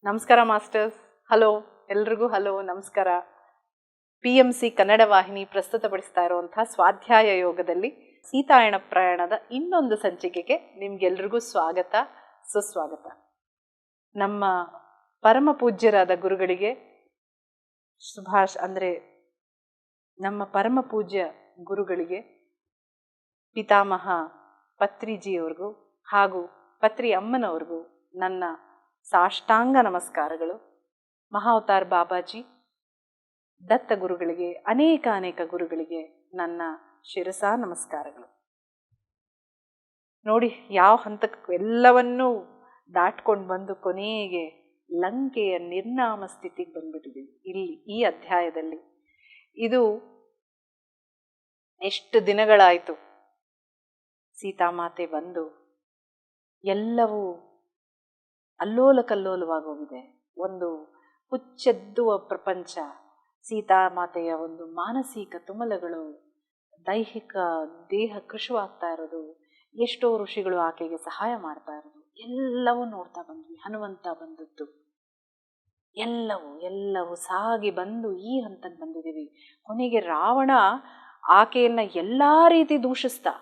ನಮಸ್ಕಾರ masters. Hello, ಎಲ್ರಿಗೂ hello, ನಮಸ್ಕಾರ. PMC ಕನ್ನಡ ವಾಹಿನಿ ಪ್ರಸ್ತುತಪಡಿಸ್ತಾ ಇರುವಂತಹ ಸ್ವಾಧ್ಯಾಯ ಯೋಗದಲ್ಲಿ ಸೀತಾಯಣ ಪ್ರಯಾಣದ ಇನ್ನೊಂದು ಸಂಚಿಕೆಗೆ ನಿಮ್ಗೆಲ್ರಿಗೂ ಸ್ವಾಗತ, ಸುಸ್ವಾಗತ. ನಮ್ಮ ಪರಮ ಪೂಜ್ಯರಾದ ಗುರುಗಳಿಗೆ ನಮ್ಮ ಪರಮ ಪೂಜ್ಯ ಗುರುಗಳಿಗೆ ಪಿತಾಮಹ ಪತ್ರಿಜಿಯವ್ರಿಗೂ ಹಾಗೂ ಪತ್ರಿ ಅಮ್ಮನವ್ರಿಗೂ ನನ್ನ ಸಾಷ್ಟಾಂಗ ನಮಸ್ಕಾರಗಳು. ಮಹಾವತಾರ್ ಬಾಬಾಜಿ, ದತ್ತ ಗುರುಗಳಿಗೆ, ಅನೇಕ ಗುರುಗಳಿಗೆ ನನ್ನ ಶಿರಸ ನಮಸ್ಕಾರಗಳು. ನೋಡಿ, ಯಾವ ಹಂತಕ್ಕೂ ಎಲ್ಲವನ್ನೂ ದಾಟ್ಕೊಂಡು ಬಂದು ಕೊನೆಗೆ ಲಂಕೆಯ ನಿರ್ನಾಮ ಸ್ಥಿತಿಗೆ ಬಂದ್ಬಿಟ್ಟಿದ್ದೀವಿ ಇಲ್ಲಿ ಈ ಅಧ್ಯಾಯದಲ್ಲಿ. ಇದು ಎಷ್ಟು ದಿನಗಳಾಯಿತು ಸೀತಾಮಾತೆ ಬಂದು, ಎಲ್ಲವೂ ಅಲ್ಲೋಲ ಕಲ್ಲೋಲವಾಗೋಗಿದೆ. ಒಂದು ಹುಚ್ಚೆದ್ದುವ ಪ್ರಪಂಚ. ಸೀತಾಮಾತೆಯ ಒಂದು ಮಾನಸಿಕ ತುಮಲಗಳು, ದೈಹಿಕ ದೇಹ ಕೃಶವಾಗ್ತಾ ಇರೋದು, ಎಷ್ಟೋ ಋಷಿಗಳು ಆಕೆಗೆ ಸಹಾಯ ಮಾಡ್ತಾ ಇರೋದು, ಎಲ್ಲವೂ ನೋಡ್ತಾ ಬಂದ್ವಿ. ಹನುಮಂತ ಬಂದದ್ದು, ಎಲ್ಲವೂ ಸಾಗಿ ಬಂದು ಈ ಹಂತಕ್ಕೆ ಬಂದಿದ್ದೀವಿ. ಕೊನೆಗೆ ರಾವಣ ಆಕೆಯನ್ನ ಎಲ್ಲಾ ರೀತಿ ದೂಷಿಸ್ತಾ,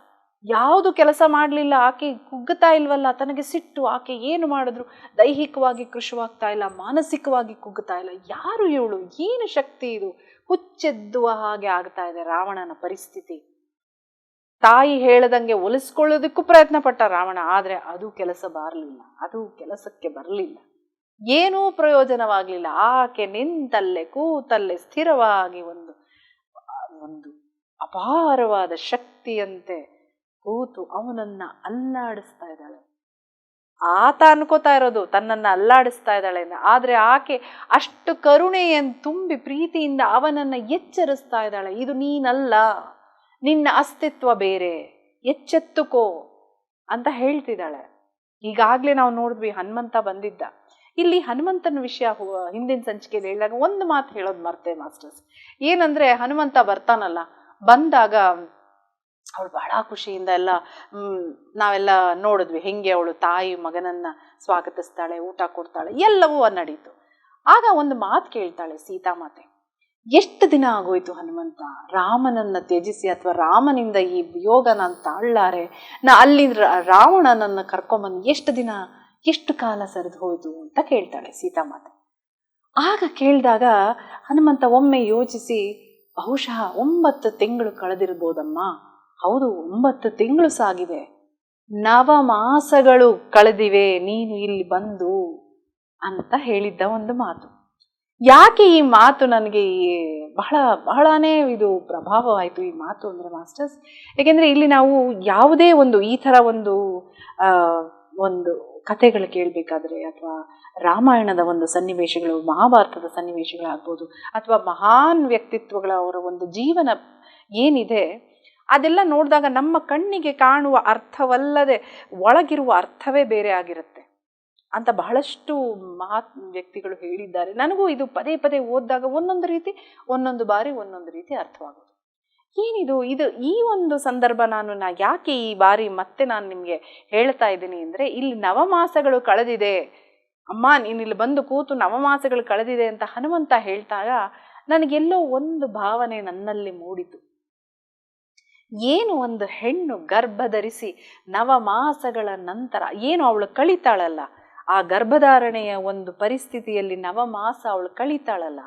ಯಾವುದು ಕೆಲಸ ಮಾಡಲಿಲ್ಲ, ಆಕೆ ಕುಗ್ಗುತ್ತಾ ಇಲ್ವಲ್ಲ, ತನಗೆ ಸಿಟ್ಟು. ಆಕೆ ಏನು ಮಾಡಿದ್ರು ದೈಹಿಕವಾಗಿ ಕೃಶವಾಗ್ತಾ ಇಲ್ಲ, ಮಾನಸಿಕವಾಗಿ ಕುಗ್ಗುತ್ತಾ ಇಲ್ಲ. ಯಾರು ಇವಳು? ಏನು ಶಕ್ತಿ ಇದು? ಹುಚ್ಚೆದ್ದುವ ಹಾಗೆ ಆಗ್ತಾ ಇದೆ ರಾವಣನ ಪರಿಸ್ಥಿತಿ. ತಾಯಿ ಹೇಳದಂಗೆ ಒಲಿಸ್ಕೊಳ್ಳೋದಕ್ಕೂ ಪ್ರಯತ್ನ ಪಟ್ಟ ರಾವಣ, ಆದ್ರೆ ಅದು ಕೆಲಸಕ್ಕೆ ಬರಲಿಲ್ಲ. ಏನೂ ಪ್ರಯೋಜನವಾಗ್ಲಿಲ್ಲ. ಆಕೆ ನಿಂತಲ್ಲೇ ಕೂತಲ್ಲೇ ಸ್ಥಿರವಾಗಿ ಒಂದು ಅಪಾರವಾದ ಶಕ್ತಿಯಂತೆ ಕೂತು ಅವನನ್ನ ಅಲ್ಲಾಡಿಸ್ತಾ ಇದ್ದಾಳೆ. ಆತ ಅನ್ಕೋತಾ ಇರೋದು ತನ್ನನ್ನ ಅಲ್ಲಾಡಿಸ್ತಾ ಇದ್ದಾಳೆ, ಆದ್ರೆ ಆಕೆ ಅಷ್ಟು ಕರುಣೆಯನ್ನು ತುಂಬಿ ಪ್ರೀತಿಯಿಂದ ಅವನನ್ನ ಎಚ್ಚರಿಸ್ತಾ ಇದ್ದಾಳೆ. ಇದು ನೀನಲ್ಲ, ನಿನ್ನ ಅಸ್ತಿತ್ವ ಬೇರೆ, ಎಚ್ಚೆತ್ತುಕೋ ಅಂತ ಹೇಳ್ತಿದ್ದಾಳೆ. ಈಗಾಗ್ಲೇ ನಾವು ನೋಡಿದ್ವಿ, ಹನುಮಂತ ಬಂದಿದ್ದ. ಇಲ್ಲಿ ಹನುಮಂತನ ವಿಷಯ ಹಿಂದಿನ ಸಂಚಿಕೆಯಲ್ಲಿ ಹೇಳಿದಾಗ ಒಂದು ಮಾತು ಹೇಳೋದು ಮರ್ತೆ ಮಾಸ್ಟರ್ಸ್. ಏನಂದ್ರೆ, ಹನುಮಂತ ಬರ್ತಾನಲ್ಲ, ಬಂದಾಗ ಅವಳು ಬಹಳ ಖುಷಿಯಿಂದ ನಾವೆಲ್ಲ ನೋಡಿದ್ವಿ ಹೆಂಗೆ ಅವಳು ತಾಯಿ ಮಗನನ್ನ ಸ್ವಾಗತಿಸ್ತಾಳೆ, ಊಟ ಕೊಡ್ತಾಳೆ, ಎಲ್ಲವೂ ನಡೀತು. ಆಗ ಒಂದು ಮಾತು ಕೇಳ್ತಾಳೆ ಸೀತಾಮಾತೆ, ಎಷ್ಟು ದಿನ ಆಗೋಯ್ತು ಹನುಮಂತ ರಾಮನನ್ನ ತ್ಯಜಿಸಿ, ಅಥವಾ ರಾಮನಿಂದ ಈ ವಿಯೋಗ ನಾನು ತಾಳ್ಲಾರೆ, ಅಲ್ಲಿ ರಾವಣನನ್ನ ಕರ್ಕೊಂಬಂದು ಎಷ್ಟು ಕಾಲ ಸರಿದು ಹೋಯ್ತು ಅಂತ ಕೇಳ್ತಾಳೆ ಸೀತಾಮಾತೆ. ಆಗ ಕೇಳಿದಾಗ ಹನುಮಂತ ಒಮ್ಮೆ ಯೋಚಿಸಿ, ಬಹುಶಃ 9 ತಿಂಗಳು ಕಳೆದಿರ್ಬೋದಮ್ಮ. ಹೌದು, 9 ತಿಂಗಳು ಸಾಗಿದೆ, 9 ಮಾಸಗಳು ಕಳೆದಿವೆ ನೀನು ಇಲ್ಲಿ ಬಂದು ಅಂತ ಹೇಳಿದ್ದ ಒಂದು ಮಾತು. ಯಾಕೆ ಈ ಮಾತು ನನಗೆ ಬಹಳನೇ ಇದು ಪ್ರಭಾವವಾಯಿತು ಈ ಮಾತು ಅಂದ್ರೆ ಮಾಸ್ಟರ್ಸ್, ಯಾಕೆಂದ್ರೆ ಇಲ್ಲಿ ನಾವು ಯಾವುದೇ ಒಂದು ಈ ತರ ಒಂದು ಕಥೆಗಳು ಕೇಳಬೇಕಾದ್ರೆ, ಅಥವಾ ರಾಮಾಯಣದ ಒಂದು ಸನ್ನಿವೇಶಗಳು, ಮಹಾಭಾರತದ ಸನ್ನಿವೇಶಗಳಾಗ್ಬೋದು, ಅಥವಾ ಮಹಾನ್ ವ್ಯಕ್ತಿತ್ವಗಳ ಅವರ ಒಂದು ಜೀವನ ಏನಿದೆ ಅದೆಲ್ಲ ನೋಡಿದಾಗ ನಮ್ಮ ಕಣ್ಣಿಗೆ ಕಾಣುವ ಅರ್ಥವಲ್ಲದೆ ಒಳಗಿರುವ ಅರ್ಥವೇ ಬೇರೆ ಆಗಿರುತ್ತೆ ಅಂತ ಬಹಳಷ್ಟು ವ್ಯಕ್ತಿಗಳು ಹೇಳಿದ್ದಾರೆ. ನನಗೂ ಇದು ಪದೇ ಪದೇ ಓದಿದಾಗ ಒಂದೊಂದು ಬಾರಿ ಒಂದೊಂದು ರೀತಿ ಅರ್ಥವಾಗೋದು. ಏನಿದು ಈ ಒಂದು ಸಂದರ್ಭ ನಾನು ಯಾಕೆ ಈ ಬಾರಿ ಮತ್ತೆ ನಾನು ನಿಮ್ಗೆ ಹೇಳ್ತಾ ಇದ್ದೀನಿ ಅಂದ್ರೆ, ಇಲ್ಲಿ 9 ಮಾಸಗಳು ಕಳೆದಿದೆ ಅಮ್ಮ, ನೀನಿಲ್ಲಿ ಬಂದು ಕೂತು 9 ಮಾಸಗಳು ಕಳೆದಿದೆ ಅಂತ ಹನುಮಂತ ಹೇಳ್ತಾಗ ನನಗೆಲ್ಲೋ ಒಂದು ಭಾವನೆ ನನ್ನಲ್ಲಿ ಮೂಡಿತು. ಏನು ಒಂದು ಹೆಣ್ಣು ಗರ್ಭ ಧರಿಸಿ 9 ಮಾಸಗಳ ನಂತರ ಏನು ಅವಳು ಕಳಿತಾಳಲ್ಲ, ಆ ಗರ್ಭಧಾರಣೆಯ ಒಂದು ಪರಿಸ್ಥಿತಿಯಲ್ಲಿ 9 ಮಾಸ ಅವಳು ಕಳಿತಾಳಲ್ಲ,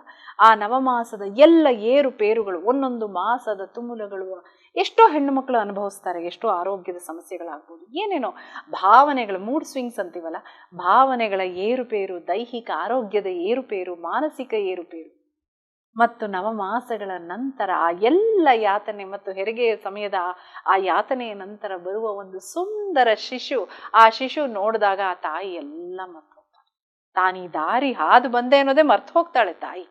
ಆ 9 ಮಾಸದ ಎಲ್ಲ ಏರುಪೇರುಗಳು, ಒಂದೊಂದು ಮಾಸದ ತುಮುಲಗಳು ಎಷ್ಟೋ ಹೆಣ್ಣು ಮಕ್ಕಳು ಅನುಭವಿಸ್ತಾರೆ. ಎಷ್ಟೋ ಆರೋಗ್ಯದ ಸಮಸ್ಯೆಗಳಾಗ್ಬೋದು, ಏನೇನೋ ಭಾವನೆಗಳು, ಮೂಡ್ ಸ್ವಿಂಗ್ಸ್ ಅಂತೀವಲ್ಲ, ಭಾವನೆಗಳ ಏರುಪೇರು, ದೈಹಿಕ ಆರೋಗ್ಯದ ಏರುಪೇರು, ಮಾನಸಿಕ ಏರುಪೇರು, ಮತ್ತು 9 ಮಾಸಗಳ ನಂತರ ಆ ಎಲ್ಲ ಯಾತನೆ ಮತ್ತು ಹೆರಿಗೆಯ ಸಮಯದ ಆ ಯಾತನೆಯ ನಂತರ ಬರುವ ಒಂದು ಸುಂದರ ಶಿಶು. ಆ ಶಿಶು ನೋಡಿದಾಗ ಆ ತಾಯಿ ಎಲ್ಲ ಮರ್ತೋಗ್ತಾಳೆ. ತಾನೀ ದಾರಿ ಹಾದು ಬಂದೆ ಅನ್ನೋದೇ ಮರ್ತು ಹೋಗ್ತಾಳೆ ತಾಯಿ.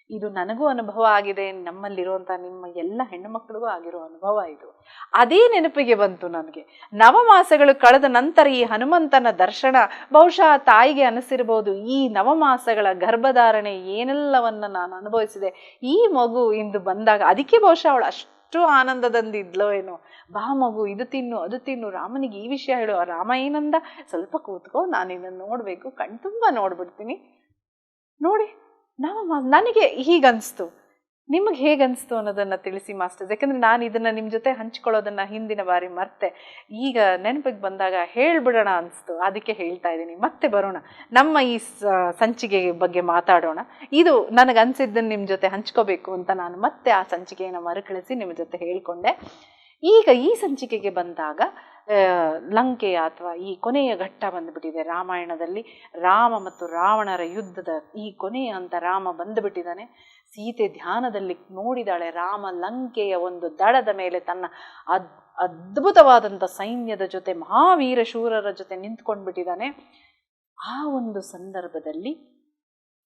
ಇದು ನನಗೂ ಅನುಭವ ಆಗಿದೆ, ನಮ್ಮಲ್ಲಿರುವಂಥ ನಿಮ್ಮ ಎಲ್ಲ ಹೆಣ್ಣು ಮಕ್ಕಳಿಗೂ ಆಗಿರೋ ಅನುಭವ ಇದು. ಅದೇ ನೆನಪಿಗೆ ಬಂತು ನನಗೆ. ನವಮಾಸಗಳು ಕಳೆದ ನಂತರ ಈ ಹನುಮಂತನ ದರ್ಶನ ಬಹುಶಃ ತಾಯಿಗೆ ಅನಿಸಿರ್ಬೋದು, ಈ ನವಮಾಸಗಳ ಗರ್ಭಧಾರಣೆ ಏನೆಲ್ಲವನ್ನ ನಾನು ಅನುಭವಿಸಿದೆ ಈ ಮಗು ಇಂದು ಬಂದಾಗ. ಅದಕ್ಕೆ ಬಹುಶಃ ಅವಳು ಅಷ್ಟು ಆನಂದದಂದಿದ್ಲೋ ಏನೋ. ಬಾ ಮಗು, ಇದು ತಿನ್ನು ಅದು ತಿನ್ನು, ರಾಮನಿಗೆ ಈ ವಿಷಯ ಹೇಳು. ರಾಮ ಏನಂದ, ಸ್ವಲ್ಪ ಕೂತ್ಕೋ, ನಾನು ಇದನ್ನು ನೋಡಬೇಕು, ಕಣ್ತುಂಬ ನೋಡ್ಬಿಡ್ತೀನಿ. ನೋಡಿ, ನನಗೆ ಹೀಗನ್ಸ್ತು. ನಿಮಗೆ ಹೇಗನ್ಸ್ತು ಅನ್ನೋದನ್ನ ತಿಳಿಸಿ ಮಾಸ್ಟರ್ಸ್. ಯಾಕಂದ್ರೆ ನಾನು ಇದನ್ನ ನಿಮ್ಮ ಜೊತೆ ಹಂಚ್ಕೊಳ್ಳೋದನ್ನ ಹಿಂದಿನ ಬಾರಿ ಮರ್ತೆ, ಈಗ ನೆನಪಿಗೆ ಬಂದಾಗ ಹೇಳ್ಬಿಡೋಣ ಅನಿಸ್ತು, ಅದಕ್ಕೆ ಹೇಳ್ತಾ ಇದ್ದೀನಿ. ಮತ್ತೆ ಬರೋಣ, ನಮ್ಮ ಈ ಸಂಚಿಕೆ ಬಗ್ಗೆ ಮಾತಾಡೋಣ. ಇದು ನನಗನ್ಸಿದ್ದನ್ನು ನಿಮ್ಮ ಜೊತೆ ಹಂಚ್ಕೋಬೇಕು ಅಂತ ನಾನು ಮತ್ತೆ ಆ ಸಂಚಿಕೆಯನ್ನು ಮರುಕಳಿಸಿ ನಿಮ್ಮ ಜೊತೆ ಹೇಳ್ಕೊಂಡೆ. ಈಗ ಈ ಸಂಚಿಕೆಗೆ ಬಂದಾಗ ಲಂಕೆಯ ಅಥವಾ ಈ ಕೊನೆಯ ಘಟ್ಟ ಬಂದುಬಿಟ್ಟಿದೆ ರಾಮಾಯಣದಲ್ಲಿ. ರಾಮ ಮತ್ತು ರಾವಣರ ಯುದ್ಧದ ಈ ಕೊನೆಯ ಅಂತ ರಾಮ ಬಂದುಬಿಟ್ಟಿದ್ದಾನೆ. ಸೀತೆ ಧ್ಯಾನದಲ್ಲಿ ನೋಡಿದಾಳೆ, ರಾಮ ಲಂಕೆಯ ಒಂದು ದಡದ ಮೇಲೆ ತನ್ನ ಅದ್ಭುತವಾದಂಥ ಸೈನ್ಯದ ಜೊತೆ, ಮಹಾವೀರ ಶೂರರ ಜೊತೆ ನಿಂತ್ಕೊಂಡ್ಬಿಟ್ಟಿದ್ದಾನೆ. ಆ ಒಂದು ಸಂದರ್ಭದಲ್ಲಿ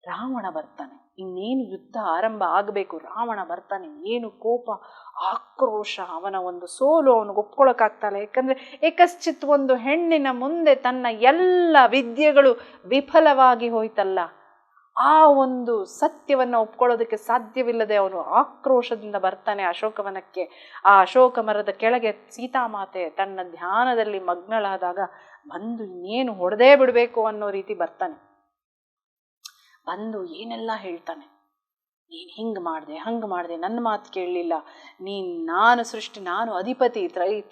ರಾವಣ ಬರ್ತಾನೆ. ಇನ್ನೇನು ಯುದ್ಧ ಆರಂಭ ಆಗಬೇಕು, ರಾವಣ ಬರ್ತಾನೆ. ಏನು ಕೋಪ, ಆಕ್ರೋಶ, ಅವನ ಒಂದು ಸೋಲು ಅವನಿಗೆ ಒಪ್ಕೊಳಕ್ಕಾಗ್ತಾಳೆ. ಯಾಕಂದ್ರೆ ಏಕಶ್ಚಿತ್ ಒಂದು ಹೆಣ್ಣಿನ ಮುಂದೆ ತನ್ನ ಎಲ್ಲ ವಿದ್ಯೆಗಳು ವಿಫಲವಾಗಿ ಹೋಯ್ತಲ್ಲ, ಆ ಒಂದು ಸತ್ಯವನ್ನು ಒಪ್ಕೊಳ್ಳೋದಕ್ಕೆ ಸಾಧ್ಯವಿಲ್ಲದೆ ಅವನು ಆಕ್ರೋಶದಿಂದ ಬರ್ತಾನೆ ಅಶೋಕವನಕ್ಕೆ. ಆ ಅಶೋಕ ಮರದ ಕೆಳಗೆ ಸೀತಾಮಾತೆ ತನ್ನ ಧ್ಯಾನದಲ್ಲಿ ಮಗ್ನಳಾದಾಗ ಬಂದು ಇನ್ನೇನು ಹೊಡೆದೇ ಬಿಡಬೇಕು ಅನ್ನೋ ರೀತಿ ಬರ್ತಾನೆ. ಬಂದು ಏನೆಲ್ಲ ಹೇಳ್ತಾನೆ, ನೀನು ಹಿಂಗೆ ಮಾಡಿದೆ ಹಂಗೆ ಮಾಡಿದೆ, ನನ್ನ ಮಾತು ಕೇಳಲಿಲ್ಲ, ನಾನು ಸೃಷ್ಟಿ, ನಾನು ಅಧಿಪತಿ,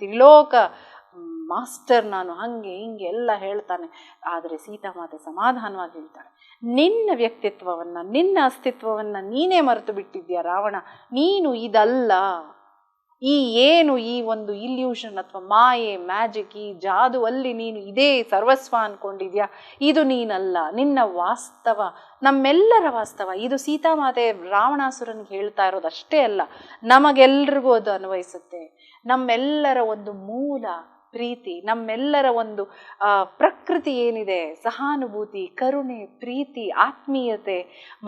ತ್ರಿಲೋಕ ಮಾಸ್ಟರ್ ನಾನು, ಹಂಗೆ ಹಿಂಗೆ ಎಲ್ಲ ಹೇಳ್ತಾನೆ. ಆದರೆ ಸೀತಾಮಾತೆ ಸಮಾಧಾನವಾಗಿ ಹೇಳ್ತಾಳೆ, ನಿನ್ನ ವ್ಯಕ್ತಿತ್ವವನ್ನು, ನಿನ್ನ ಅಸ್ತಿತ್ವವನ್ನು ನೀನೇ ಮರೆತು ಬಿಟ್ಟಿದ್ಯಾ ರಾವಣ. ನೀನು ಇದಲ್ಲ, ಈ ಒಂದು ಇಲ್ಯೂಷನ್ ಅಥವಾ ಮಾಯೆ, ಮ್ಯಾಜಿಕ್, ಈ ಜಾದುವಲ್ಲಿ ನೀನು ಇದೇ ಸರ್ವಸ್ವ ಅನ್ಕೊಂಡಿದ್ಯಾ. ಇದು ನೀನಲ್ಲ, ನಿನ್ನ ವಾಸ್ತವ, ನಮ್ಮೆಲ್ಲರ ವಾಸ್ತವ. ಇದು ಸೀತಾಮಾತೆ ರಾವಣಾಸುರನಿಗೆ ಹೇಳ್ತಾ ಇರೋದು ಅಷ್ಟೇ ಅಲ್ಲ, ನಮಗೆಲ್ರಿಗೂ ಅದು ಅನ್ವಯಿಸುತ್ತೆ. ನಮ್ಮೆಲ್ಲರ ಒಂದು ಮೂಲ ಪ್ರೀತಿ, ನಮ್ಮೆಲ್ಲರ ಒಂದು ಪ್ರಕೃತಿ ಏನಿದೆ, ಸಹಾನುಭೂತಿ, ಕರುಣೆ, ಪ್ರೀತಿ, ಆತ್ಮೀಯತೆ,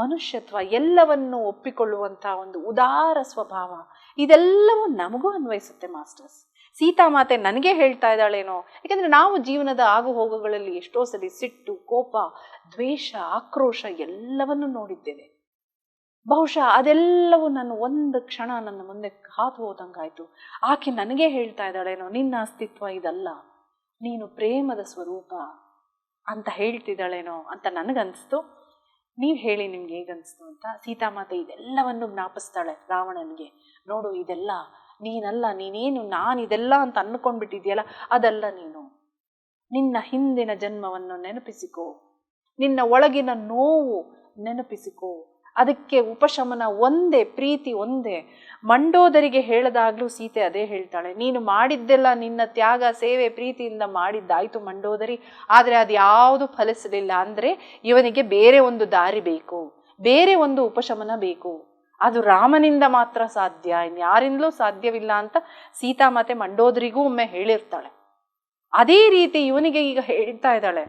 ಮನುಷ್ಯತ್ವ ಎಲ್ಲವನ್ನೂ ಒಪ್ಪಿಕೊಳ್ಳುವಂಥ ಒಂದು ಉದಾರ ಸ್ವಭಾವ, ಇದೆಲ್ಲವೂ ನಮಗೂ ಅನ್ವಯಿಸುತ್ತೆ ಮಾಸ್ಟರ್ಸ್. ಸೀತಾಮಾತೆ ನನಗೆ ಹೇಳ್ತಾ ಇದ್ದಾಳೇನೋ. ಯಾಕಂದ್ರೆ ನಾವು ಜೀವನದ ಆಗು ಹೋಗುಗಳಲ್ಲಿ ಎಷ್ಟೋ ಸರಿ ಸಿಟ್ಟು, ಕೋಪ, ದ್ವೇಷ, ಆಕ್ರೋಶ ಎಲ್ಲವನ್ನೂ ನೋಡಿದ್ದೇವೆ. ಬಹುಶಃ ಅದೆಲ್ಲವೂ ನಾನು ಒಂದು ಕ್ಷಣ ನನ್ನ ಮುಂದೆ ಹಾದು ಹೋದಂಗಾಯ್ತು. ಆಕೆ ನನಗೆ ಹೇಳ್ತಾ ಇದ್ದಾಳೇನೋ, ನಿನ್ನ ಅಸ್ತಿತ್ವ ಇದಲ್ಲ, ನೀನು ಪ್ರೇಮದ ಸ್ವರೂಪ ಅಂತ ಹೇಳ್ತಿದ್ದಾಳೇನೋ ಅಂತ ನನಗನ್ನಿಸ್ತು. ನೀವು ಹೇಳಿ ನಿಮ್ಗೆ ಹೇಗನ್ನಿಸ್ತು ಅಂತ. ಸೀತಾಮಾತೆ ಇದೆಲ್ಲವನ್ನು ಜ್ಞಾಪಿಸ್ತಾಳೆ ರಾವಣನಿಗೆ, ನೋಡು ಇದೆಲ್ಲ ನೀನಲ್ಲ, ನೀನೇನು ನಾನಿದೆಲ್ಲ ಅಂತ ಅಂದ್ಕೊಂಡ್ಬಿಟ್ಟಿದ್ಯಲ್ಲ, ಅದಲ್ಲ ನೀನು. ನಿನ್ನ ಹಿಂದಿನ ಜನ್ಮವನ್ನು ನೆನಪಿಸಿಕೋ, ನಿನ್ನ ಒಳಗಿನ ನೋವು ನೆನಪಿಸಿಕೋ. ಅದಕ್ಕೆ ಉಪಶಮನ ಒಂದೇ, ಪ್ರೀತಿ ಒಂದೇ. ಮಂಡೋದರಿಗೆ ಹೇಳಿದಾಗ್ಲೂ ಸೀತೆ ಅದೇ ಹೇಳ್ತಾಳೆ, ನೀನು ಮಾಡಿದ್ದೆಲ್ಲ ನಿನ್ನ ತ್ಯಾಗ, ಸೇವೆ, ಪ್ರೀತಿಯಿಂದ ಮಾಡಿದ್ದಾಯ್ತು ಮಂಡೋದರಿ, ಆದರೆ ಅದು ಯಾವುದು ಫಲಿಸಲಿಲ್ಲ. ಅಂದರೆ ಇವನಿಗೆ ಬೇರೆ ಒಂದು ದಾರಿ ಬೇಕು, ಬೇರೆ ಒಂದು ಉಪಶಮನ ಬೇಕು. ಅದು ರಾಮನಿಂದ ಮಾತ್ರ ಸಾಧ್ಯ, ಇನ್ಯಾರಿಂದಲೂ ಸಾಧ್ಯವಿಲ್ಲ ಅಂತ ಸೀತಾಮಾತೆ ಮಂಡೋದರಿಗೂ ಒಮ್ಮೆ ಹೇಳಿರ್ತಾಳೆ. ಅದೇ ರೀತಿ ಇವನಿಗೆ ಈಗ ಹೇಳ್ತಾ ಇದ್ದಾಳೆ,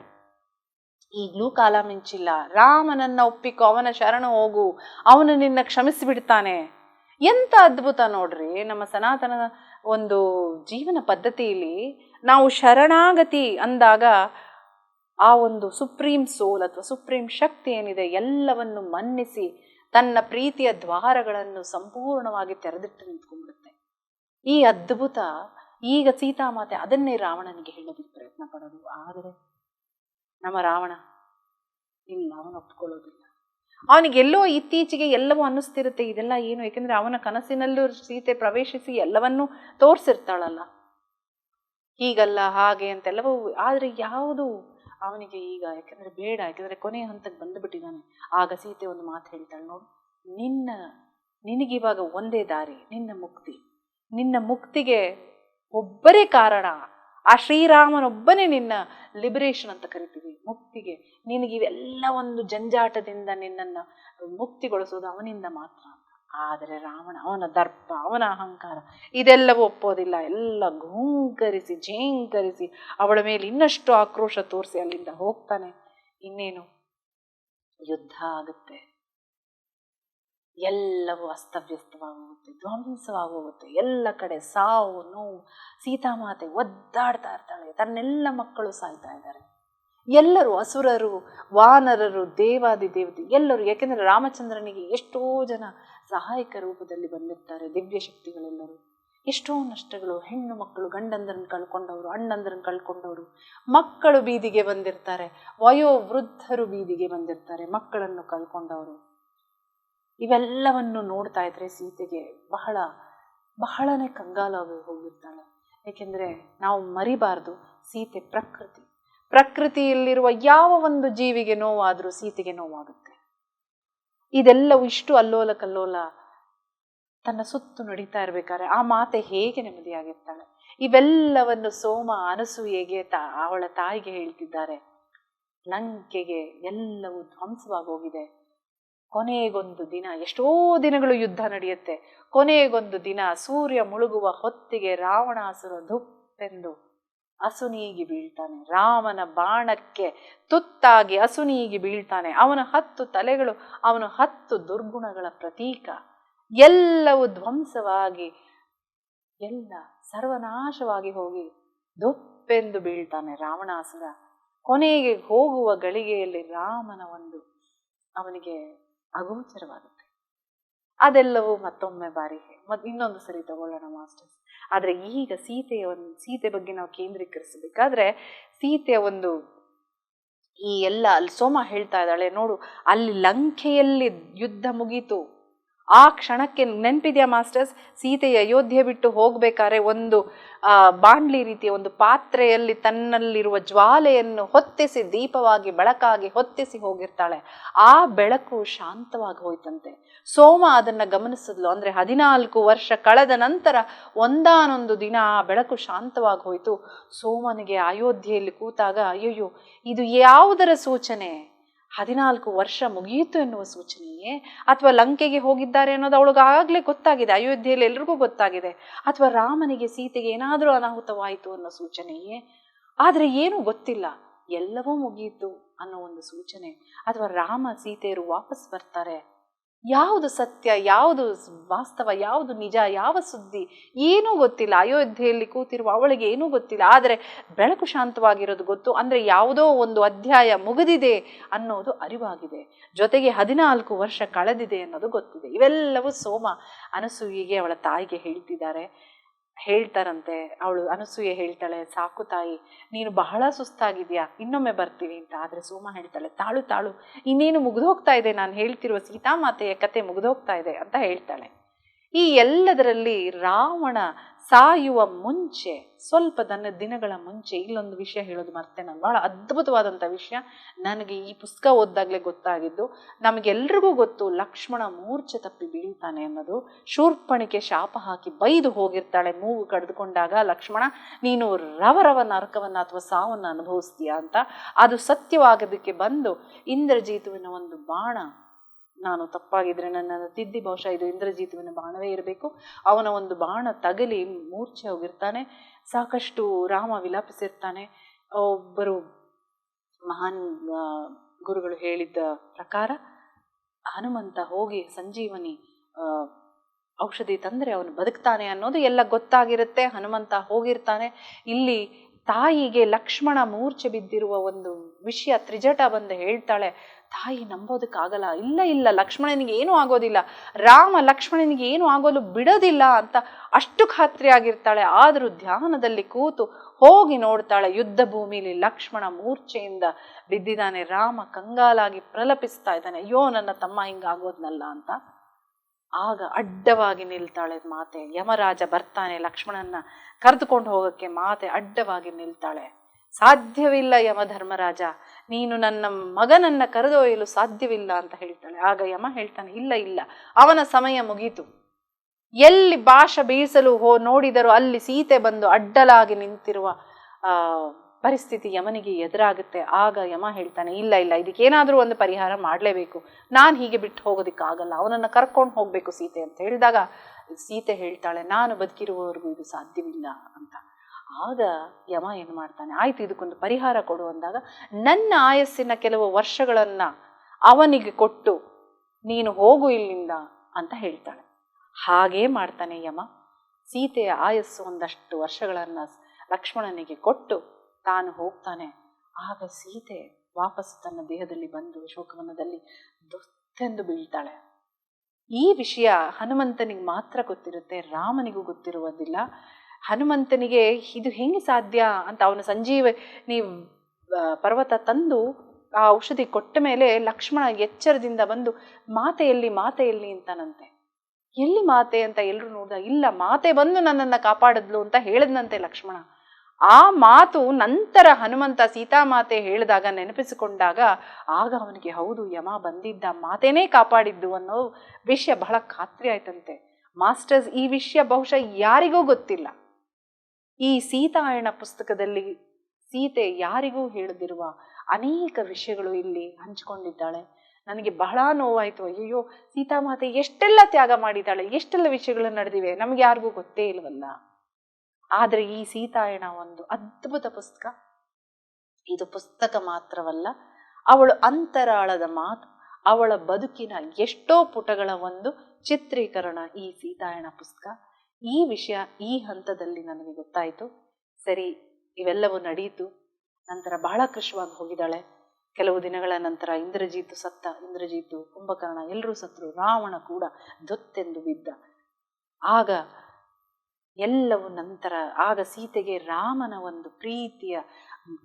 ಈಗಲೂ ಕಾಲ ಮಿಂಚಿಲ್ಲ, ರಾಮನನ್ನ ಒಪ್ಪಿಕೊ, ಅವನ ಶರಣ ಹೋಗು, ಅವನು ನಿನ್ನ ಕ್ಷಮಿಸಿಬಿಡ್ತಾನೆ. ಎಂಥ ಅದ್ಭುತ ನೋಡ್ರಿ. ನಮ್ಮ ಸನಾತನ ಒಂದು ಜೀವನ ಪದ್ಧತಿಯಲ್ಲಿ ನಾವು ಶರಣಾಗತಿ ಅಂದಾಗ ಆ ಒಂದು ಸುಪ್ರೀಂ ಸೋಲ್ ಅಥವಾ ಸುಪ್ರೀಂ ಶಕ್ತಿ ಏನಿದೆ ಎಲ್ಲವನ್ನು ಮನ್ನಿಸಿ ತನ್ನ ಪ್ರೀತಿಯ ದ್ವಾರಗಳನ್ನು ಸಂಪೂರ್ಣವಾಗಿ ತೆರೆದಿಟ್ಟು ನಿಂತ್ಕೊಂಡ್ಬಿಡುತ್ತೆ. ಈ ಅದ್ಭುತ ಈಗ ಸೀತಾಮಾತೆ ಅದನ್ನೇ ರಾವಣನಿಗೆ ಹೇಳೋದಕ್ಕೆ ಪ್ರಯತ್ನ ಪಡೋದು. ಆದರೆ ನಮ್ಮ ರಾವಣ ಇಲ್ಲ, ಅವನು ಒಪ್ಕೊಳ್ಳೋದಿಲ್ಲ. ಅವನಿಗೆಲ್ಲೋ ಇತ್ತೀಚೆಗೆ ಎಲ್ಲವೂ ಅನ್ನಿಸ್ತಿರುತ್ತೆ ಇದೆಲ್ಲ ಏನು, ಯಾಕೆಂದ್ರೆ ಅವನ ಕನಸಿನಲ್ಲೂ ಸೀತೆ ಪ್ರವೇಶಿಸಿ ಎಲ್ಲವನ್ನೂ ತೋರಿಸಿರ್ತಾಳಲ್ಲ, ಹೀಗಲ್ಲ ಹಾಗೆ ಅಂತೆಲ್ಲವೂ. ಆದರೆ ಯಾವುದು ಅವನಿಗೆ ಈಗ ಯಾಕಂದ್ರೆ ಬೇಡ, ಯಾಕಂದ್ರೆ ಕೊನೆಯ ಹಂತಕ್ಕೆ ಬಂದುಬಿಟ್ಟಿದ್ದಾನೆ. ಆಗ ಸೀತೆ ಒಂದು ಮಾತು ಹೇಳ್ತಾಳೆ, ನೋಡು, ನಿನಗಿವಾಗ ಒಂದೇ ದಾರಿ, ನಿನ್ನ ಮುಕ್ತಿ. ನಿನ್ನ ಮುಕ್ತಿಗೆ ಒಬ್ಬರೇ ಕಾರಣ, ಆ ಶ್ರೀರಾಮನೊಬ್ಬನೇ ನಿನ್ನ ಲಿಬರೇಷನ್ ಅಂತ ಕರಿತೀವಿ, ಮುಕ್ತಿಗೆ. ನಿನಗಿವೆಲ್ಲ ಒಂದು ಜಂಜಾಟದಿಂದ ನಿನ್ನನ್ನು ಮುಕ್ತಿಗೊಳಿಸೋದು ಅವನಿಂದ ಮಾತ್ರ. ಆದರೆ ರಾವಣ, ಅವನ ದರ್ಪ, ಅವನ ಅಹಂಕಾರ ಇದೆಲ್ಲವೂ ಒಪ್ಪೋದಿಲ್ಲ. ಎಲ್ಲ ಘೂಂಕರಿಸಿ ಝೇಂಕರಿಸಿ ಅವಳ ಮೇಲೆ ಇನ್ನಷ್ಟು ಆಕ್ರೋಶ ತೋರಿಸಿ ಅಲ್ಲಿಂದ ಹೋಗ್ತಾನೆ. ಇನ್ನೇನು ಯುದ್ಧ ಆಗುತ್ತೆ, ಎಲ್ಲವೂ ಅಸ್ತವ್ಯಸ್ತವಾಗೋಗುತ್ತೆ, ಧ್ವಂಸವಾಗೋಗುತ್ತೆ, ಎಲ್ಲ ಕಡೆ ಸಾವು ನೋವು. ಸೀತಾಮಾತೆ ಒದ್ದಾಡ್ತಾ ಇರ್ತಾಳೆ, ತನ್ನೆಲ್ಲ ಮಕ್ಕಳು ಸಾಯ್ತಾ ಇದ್ದಾರೆ. ಎಲ್ಲರೂ ಅಸುರರು, ವಾನರರು, ದೇವಾದಿ ದೇವತೆ ಎಲ್ಲರೂ, ಯಾಕೆಂದರೆ ರಾಮಚಂದ್ರನಿಗೆ ಎಷ್ಟೋ ಜನ ಸಹಾಯಕ ರೂಪದಲ್ಲಿ ಬಂದಿರ್ತಾರೆ, ದಿವ್ಯ ಶಕ್ತಿಗಳೆಲ್ಲರೂ. ಎಷ್ಟೋ ನಷ್ಟಗಳು, ಹೆಣ್ಣು ಮಕ್ಕಳು ಗಂಡಂದರನ್ನು ಕಳ್ಕೊಂಡವರು, ಅಣ್ಣಂದರನ್ನು ಕಳ್ಕೊಂಡವರು, ಮಕ್ಕಳು ಬೀದಿಗೆ ಬಂದಿರ್ತಾರೆ, ವಯೋವೃದ್ಧರು ಬೀದಿಗೆ ಬಂದಿರ್ತಾರೆ, ಮಕ್ಕಳನ್ನು ಕಳ್ಕೊಂಡವರು. ಇವೆಲ್ಲವನ್ನು ನೋಡ್ತಾ ಇದ್ರೆ ಸೀತೆಗೆ ಬಹಳನೇ ಕಂಗಾಲಾಗಿ ಹೋಗಿರ್ತಾಳೆ. ಏಕೆಂದರೆ ನಾವು ಮರಿಬಾರ್ದು, ಸೀತೆ ಪ್ರಕೃತಿಯಲ್ಲಿರುವ ಯಾವ ಒಂದು ಜೀವಿಗೆ ನೋವಾದರೂ ಸೀತೆಗೆ ನೋವಾಗುತ್ತೆ. ಇದೆಲ್ಲವೂ ಇಷ್ಟು ಅಲ್ಲೋಲ ಕಲ್ಲೋಲ ತನ್ನ ಸುತ್ತು ನಡೀತಾ ಇರ್ಬೇಕಾದ್ರೆ ಆ ಮಾತೆ ಹೇಗೆ ನೆಮ್ಮದಿಯಾಗಿರ್ತಾಳೆ? ಇವೆಲ್ಲವನ್ನು ಸೋಮ ಅನಸೂಯೆಗೆ ಅವಳ ತಾಯಿಗೆ ಹೇಳ್ತಿದ್ದಾರೆ. ಲಂಕೆಗೆ ಎಲ್ಲವೂ ಧ್ವಂಸವಾಗೋಗಿದೆ, ಕೊನೆಗೊಂದು ದಿನ, ಎಷ್ಟೋ ದಿನಗಳು ಯುದ್ಧ ನಡೆಯುತ್ತೆ, ಕೊನೆಗೊಂದು ದಿನ ಸೂರ್ಯ ಮುಳುಗುವ ಹೊತ್ತಿಗೆ ರಾವಣಾಸುರ ಧುಪ್ಪೆಂದು ಅಸುನೀಗಿ ಬೀಳ್ತಾನೆ. ರಾಮನ ಬಾಣಕ್ಕೆ ತುತ್ತಾಗಿ ಅಸುನೀಗಿ ಬೀಳ್ತಾನೆ. ಅವನ 10 ತಲೆಗಳು, ಅವನ 10 ದುರ್ಗುಣಗಳ ಪ್ರತೀಕ. ಎಲ್ಲವೂ ಧ್ವಂಸವಾಗಿ ಎಲ್ಲ ಸರ್ವನಾಶವಾಗಿ ಹೋಗಿ ಧುಪ್ಪೆಂದು ಬೀಳ್ತಾನೆ ರಾವಣಾಸುರ. ಕೊನೆಗೆ ಹೋಗುವ ಗಳಿಗೆಯಲ್ಲಿ ರಾಮನ ಅವನಿಗೆ ಅಗೋಚರವಾಗುತ್ತೆ. ಅದೆಲ್ಲವೂ ಮತ್ತೊಮ್ಮೆ ಬಾರಿ ಇನ್ನೊಂದು ಸರಿ ತಗೊಳ್ಳೋಣ ಮಾಸ್ಟರ್ಸ್. ಆದರೆ ಈಗ ಸೀತೆ ಬಗ್ಗೆ ನಾವು ಕೇಂದ್ರೀಕರಿಸಬೇಕಾದ್ರೆ ಸೀತೆಯ ಈ ಎಲ್ಲ ಅಲ್ಲಿ ಸೋಮ ಹೇಳ್ತಾ ಇದ್ದಾಳೆ ನೋಡು, ಅಲ್ಲಿ ಲಂಕೆಯಲ್ಲಿ ಯುದ್ಧ ಮುಗೀತು. ಆ ಕ್ಷಣಕ್ಕೆ ನೆನಪಿದೆಯಾ ಮಾಸ್ಟರ್ಸ್? ಸೀತೆ ಅಯೋಧ್ಯೆ ಬಿಟ್ಟು ಹೋಗ್ಬೇಕಾದ್ರೆ ಒಂದು ಬಾಂಡ್ಲಿ ರೀತಿಯ ಒಂದು ಪಾತ್ರೆಯಲ್ಲಿ ತನ್ನಲ್ಲಿರುವ ಜ್ವಾಲೆಯನ್ನು ಹೊತ್ತಿಸಿ, ದೀಪವಾಗಿ ಬೆಳಕಾಗಿ ಹೊತ್ತಿಸಿ ಹೋಗಿರ್ತಾಳೆ. ಆ ಬೆಳಕು ಶಾಂತವಾಗಿ ಹೋಯ್ತಂತೆ. ಸೋಮ ಅದನ್ನ ಗಮನಿಸಿದ್ಲು. ಅಂದ್ರೆ 14 ವರ್ಷ ಕಳೆದ ನಂತರ ಒಂದಾನೊಂದು ದಿನ ಆ ಬೆಳಕು ಶಾಂತವಾಗಿ ಹೋಯ್ತು. ಸೋಮನಿಗೆ ಅಯೋಧ್ಯೆಯಲ್ಲಿ ಕೂತಾಗ ಅಯ್ಯಯ್ಯೋ, ಇದು ಯಾವುದರ ಸೂಚನೆ? 14 ವರ್ಷ ಮುಗಿಯಿತು ಎನ್ನುವ ಸೂಚನೆಯೇ, ಅಥವಾ ಲಂಕೆಗೆ ಹೋಗಿದ್ದಾರೆ ಅನ್ನೋದು ಅವಳಿಗಾಗಲೇ ಗೊತ್ತಾಗಿದೆ, ಅಯೋಧ್ಯೆಯಲ್ಲಿ ಎಲ್ರಿಗೂ ಗೊತ್ತಾಗಿದೆ, ಅಥವಾ ರಾಮನಿಗೆ ಸೀತೆಗೆ ಏನಾದರೂ ಅನಾಹುತವಾಯಿತು ಅನ್ನೋ ಸೂಚನೆಯೇ? ಆದರೆ ಏನೂ ಗೊತ್ತಿಲ್ಲ, ಎಲ್ಲವೂ ಮುಗಿಯಿತು ಅನ್ನೋ ಒಂದು ಸೂಚನೆ, ಅಥವಾ ರಾಮ ಸೀತೆಯರು ವಾಪಸ್ ಬರ್ತಾರೆ. ಯಾವುದು ಸತ್ಯ, ಯಾವುದು ವಾಸ್ತವ, ಯಾವುದು ನಿಜ, ಯಾವ ಸುದ್ದಿ ಏನೂ ಗೊತ್ತಿಲ್ಲ. ಅಯೋಧ್ಯೆಯಲ್ಲಿ ಕೂತಿರುವ ಅವಳಿಗೆ ಏನೂ ಗೊತ್ತಿಲ್ಲ. ಆದರೆ ಬೆಳಕು ಶಾಂತವಾಗಿರೋದು ಗೊತ್ತು. ಅಂದರೆ ಯಾವುದೋ ಒಂದು ಅಧ್ಯಾಯ ಮುಗಿದಿದೆ ಅನ್ನೋದು ಅರಿವಾಗಿದೆ, ಜೊತೆಗೆ 14 ವರ್ಷ ಕಳೆದಿದೆ ಅನ್ನೋದು ಗೊತ್ತಿದೆ. ಇವೆಲ್ಲವೂ ಸೋಮ ಅನಸೂಯೆಗೆ ಅವಳ ತಾಯಿಗೆ ಹೇಳ್ತಾರಂತೆ. ಅವಳು ಅನಸೂಯೆ ಹೇಳ್ತಾಳೆ, ಸಾಕು ತಾಯಿ, ನೀನು ಬಹಳ ಸುಸ್ತಾಗಿದ್ಯಾ, ಇನ್ನೊಮ್ಮೆ ಬರ್ತೀವಿ ಅಂತ. ಆದರೆ ಸೋಮ ಹೇಳ್ತಾಳೆ, ತಾಳು ಇನ್ನೇನು ಮುಗಿದೋಗ್ತಾ ಇದೆ, ನಾನು ಹೇಳ್ತಿರುವ ಸೀತಾಮಾತೆಯ ಕತೆ ಮುಗಿದೋಗ್ತಾ ಇದೆ ಅಂತ ಹೇಳ್ತಾಳೆ. ಈ ಎಲ್ಲದರಲ್ಲಿ ರಾವಣ ಸಾಯುವ ಮುಂಚೆ, ಸ್ವಲ್ಪ ದಿನಗಳ ಮುಂಚೆ ಇಲ್ಲೊಂದು ವಿಷಯ ಹೇಳೋದು ಮರ್ತೆ ನಾನು. ಬಹಳ ಅದ್ಭುತವಾದಂಥ ವಿಷಯ, ನನಗೆ ಈ ಪುಸ್ತಕ ಓದ್ದಾಗಲೇ ಗೊತ್ತಾಗಿದ್ದು. ನಮಗೆಲ್ರಿಗೂ ಗೊತ್ತು ಲಕ್ಷ್ಮಣ ಮೂರ್ಛೆ ತಪ್ಪಿ ಬೀಳ್ತಾನೆ ಅನ್ನೋದು. ಶೂರ್ಪಣಿಕೆ ಶಾಪ ಹಾಕಿ ಬೈದು ಹೋಗಿರ್ತಾಳೆ ಮೂಗು ಕಡಿದುಕೊಂಡಾಗ, ಲಕ್ಷ್ಮಣ ನೀನು ರವ ನರಕವನ್ನು ಅಥವಾ ಸಾವನ್ನು ಅನುಭವಿಸ್ತೀಯ ಅಂತ. ಅದು ಸತ್ಯವಾಗೋದಕ್ಕೆ ಬಂದು ಇಂದ್ರಜಿತುವಿನ ಒಂದು ಬಾಣ, ನಾನು ತಪ್ಪಾಗಿದ್ರೆ ನನ್ನನ್ನು ತಿದ್ದಿ, ಬಹುಶಃ ಇದು ಇಂದ್ರಜಿತುವಿನ ಬಾಣವೇ ಇರಬೇಕು, ಅವನ ಒಂದು ಬಾಣ ತಗಲಿ ಮೂರ್ಛೆ ಹೋಗಿರ್ತಾನೆ. ಸಾಕಷ್ಟು ರಾಮ ವಿಲಾಪಿಸಿರ್ತಾನೆ. ಒಬ್ಬರು ಮಹಾನ್ ಗುರುಗಳು ಹೇಳಿದ್ದ ಪ್ರಕಾರ ಹನುಮಂತ ಹೋಗಿ ಸಂಜೀವನಿ ಔಷಧಿ ತಂದರೆ ಅವನು ಬದುಕ್ತಾನೆ ಅನ್ನೋದು ಎಲ್ಲ ಗೊತ್ತಾಗಿರುತ್ತೆ. ಹನುಮಂತ ಹೋಗಿರ್ತಾನೆ. ಇಲ್ಲಿ ತಾಯಿಗೆ ಲಕ್ಷ್ಮಣ ಮೂರ್ಛೆ ಬಿದ್ದಿರುವ ಒಂದು ವಿಷಯ ತ್ರಿಜಟ ಬಂದು ಹೇಳ್ತಾಳೆ. ತಾಯಿ ನಂಬೋದಕ್ಕಾಗಲ್ಲ, ಇಲ್ಲ ಲಕ್ಷ್ಮಣನಿಗೆ ಏನೂ ಆಗೋದಿಲ್ಲ, ರಾಮ ಲಕ್ಷ್ಮಣನಿಗೆ ಏನೂ ಆಗೋಲು ಬಿಡೋದಿಲ್ಲ ಅಂತ ಅಷ್ಟು ಖಾತ್ರಿ ಆಗಿರ್ತಾಳೆ. ಆದರೂ ಧ್ಯಾನದಲ್ಲಿ ಕೂತು ಹೋಗಿ ನೋಡ್ತಾಳೆ, ಯುದ್ಧ ಭೂಮಿಲಿ ಲಕ್ಷ್ಮಣ ಮೂರ್ಛೆಯಿಂದ ಬಿದ್ದಿದ್ದಾನೆ. ರಾಮ ಕಂಗಾಲಾಗಿ ಪ್ರಲಪಿಸ್ತಾ ಇದ್ದಾನೆ, ಅಯ್ಯೋ ನನ್ನ ತಮ್ಮ ಹಿಂಗಾಗೋದ್ನಲ್ಲ ಅಂತ. ಆಗ ಅಡ್ಡವಾಗಿ ನಿಲ್ತಾಳೆ ಮಾತೆ. ಯಮರಾಜ ಬರ್ತಾನೆ ಲಕ್ಷ್ಮಣನ್ನ ಕರೆದುಕೊಂಡು ಹೋಗಕ್ಕೆ, ಮಾತೆ ಅಡ್ಡವಾಗಿ ನಿಲ್ತಾಳೆ. ಸಾಧ್ಯವಿಲ್ಲ ಯಮಧರ್ಮರಾಜ, ನೀನು ನನ್ನ ಮಗನನ್ನ ಕರೆದೊಯ್ಯಲು ಸಾಧ್ಯವಿಲ್ಲ ಅಂತ ಹೇಳ್ತಾಳೆ. ಆಗ ಯಮ ಹೇಳ್ತಾನೆ, ಇಲ್ಲ ಅವನ ಸಮಯ ಮುಗೀತು. ಎಲ್ಲಿ ಭಾಷ ಬೀಸಲು ನೋಡಿದರೂ ಅಲ್ಲಿ ಸೀತೆ ಬಂದು ಅಡ್ಡಲಾಗಿ ನಿಂತಿರುವ ಪರಿಸ್ಥಿತಿ ಯಮನಿಗೆ ಎದುರಾಗುತ್ತೆ. ಆಗ ಯಮ ಹೇಳ್ತಾನೆ, ಇಲ್ಲ ಇದಕ್ಕೇನಾದ್ರೂ ಒಂದು ಪರಿಹಾರ ಮಾಡಲೇಬೇಕು, ನಾನು ಹೀಗೆ ಬಿಟ್ಟು ಹೋಗೋದಿಕ್ಕಾಗಲ್ಲ, ಅವನನ್ನು ಕರ್ಕೊಂಡು ಹೋಗ್ಬೇಕು ಸೀತೆ ಅಂತ ಹೇಳಿದಾಗ ಸೀತೆ ಹೇಳ್ತಾಳೆ, ನಾನು ಬದುಕಿರುವವರೆಗೂ ಇದು ಸಾಧ್ಯವಿಲ್ಲ ಅಂತ. ಆಗ ಯಮ ಏನು ಮಾಡ್ತಾನೆ, ಆಯ್ತು ಇದಕ್ಕೊಂದು ಪರಿಹಾರ ಕೊಡು ಅಂದಾಗ, ನನ್ನ ಆಯಸ್ಸಿನ ಕೆಲವು ವರ್ಷಗಳನ್ನ ಅವನಿಗೆ ಕೊಟ್ಟು ನೀನು ಹೋಗು ಇಲ್ಲಿಂದ ಅಂತ ಹೇಳ್ತಾಳೆ. ಹಾಗೇ ಮಾಡ್ತಾನೆ ಯಮ. ಸೀತೆಯ ಆಯಸ್ಸು ಒಂದಷ್ಟು ವರ್ಷಗಳನ್ನ ಲಕ್ಷ್ಮಣನಿಗೆ ಕೊಟ್ಟು ತಾನು ಹೋಗ್ತಾನೆ. ಆಗ ಸೀತೆ ವಾಪಸ್ ತನ್ನ ದೇಹದಲ್ಲಿ ಬಂದು ಶೋಕವನದಲ್ಲಿ ದೊತ್ತೆಂದು ಬೀಳ್ತಾಳೆ. ಈ ವಿಷಯ ಹನುಮಂತನಿಗೆ ಮಾತ್ರ ಗೊತ್ತಿರುತ್ತೆ, ರಾಮನಿಗೂ ಗೊತ್ತಿರುವುದಿಲ್ಲ. ಹನುಮಂತನಿಗೆ ಇದು ಹೆಂಗೆ ಸಾಧ್ಯ ಅಂತ ಅವನು ಸಂಜೀವನಿ ಪರ್ವತ ತಂದು ಆ ಔಷಧಿ ಕೊಟ್ಟ ಮೇಲೆ ಲಕ್ಷ್ಮಣ ಎಚ್ಚರದಿಂದ ಬಂದು ಮಾತೆಯಲ್ಲಿ ಮಾತೆಯಲ್ಲಿ ಅಂತಾನಂತೆ. ಎಲ್ಲಿ ಮಾತೆ ಅಂತ ಎಲ್ಲರೂ ನೋಡಿದಾಗ, ಇಲ್ಲ ಮಾತೆ ಬಂದು ನನ್ನನ್ನು ಕಾಪಾಡಿದ್ಲು ಅಂತ ಹೇಳಿದ್ನಂತೆ ಲಕ್ಷ್ಮಣ. ಆ ಮಾತು ನಂತರ ಹನುಮಂತ ಸೀತಾಮಾತೆ ಹೇಳಿದಾಗ ನೆನಪಿಸಿಕೊಂಡಾಗ ಆಗ ಅವನಿಗೆ ಹೌದು ಯಮ ಬಂದಿದ್ದ, ಮಾತೇನೇ ಕಾಪಾಡಿದ್ದು ಅನ್ನೋ ವಿಷಯ ಬಹಳ ಖಾತ್ರಿ ಆಯ್ತಂತೆ. ಮಾಸ್ಟರ್ಸ್, ಈ ವಿಷಯ ಬಹುಶಃ ಯಾರಿಗೂ ಗೊತ್ತಿಲ್ಲ. ಈ ಸೀತಾಯಣ ಪುಸ್ತಕದಲ್ಲಿ ಸೀತೆ ಯಾರಿಗೂ ಹೇಳದಿರುವ ಅನೇಕ ವಿಷಯಗಳು ಇಲ್ಲಿ ಹಂಚಿಕೊಂಡಿದ್ದಾಳೆ. ನನಗೆ ಬಹಳ ನೋವಾಯ್ತು. ಅಯ್ಯೋ, ಸೀತಾಮಾತೆ ಎಷ್ಟೆಲ್ಲ ತ್ಯಾಗ ಮಾಡಿದ್ದಾಳೆ, ಎಷ್ಟೆಲ್ಲ ವಿಷಯಗಳು ನಡೆದಿವೆ, ನಮ್ಗೆ ಯಾರಿಗೂ ಗೊತ್ತೇ ಇಲ್ವಲ್ಲ. ಆದರೆ ಈ ಸೀತಾಯಣ ಒಂದು ಅದ್ಭುತ ಪುಸ್ತಕ. ಇದು ಪುಸ್ತಕ ಮಾತ್ರವಲ್ಲ, ಅವಳು ಅಂತರಾಳದ ಮಾತು, ಅವಳ ಬದುಕಿನ ಎಷ್ಟೋ ಪುಟಗಳ ಒಂದು ಚಿತ್ರೀಕರಣ ಈ ಸೀತಾಯಣ ಪುಸ್ತಕ. ಈ ವಿಷಯ ಈ ಹಂತದಲ್ಲಿ ನನಗೆ ಗೊತ್ತಾಯಿತು. ಸರಿ, ಇವೆಲ್ಲವೂ ನಡೆಯಿತು. ನಂತರ ಬಹಳ ಕೃಶವಾಗಿ ಹೋಗಿದ್ದಾಳೆ. ಕೆಲವು ದಿನಗಳ ನಂತರ ಇಂದ್ರಜಿತು ಸತ್ತ. ಇಂದ್ರಜಿತು, ಕುಂಭಕರ್ಣ ಎಲ್ಲರೂ ಸತ್ರು. ರಾವಣ ಕೂಡ ದೊತ್ತೆಂದು ಬಿದ್ದ. ಆಗ ಎಲ್ಲವೂ ನಂತರ ಆಗ ಸೀತೆಗೆ ರಾಮನ ಒಂದು ಪ್ರೀತಿಯ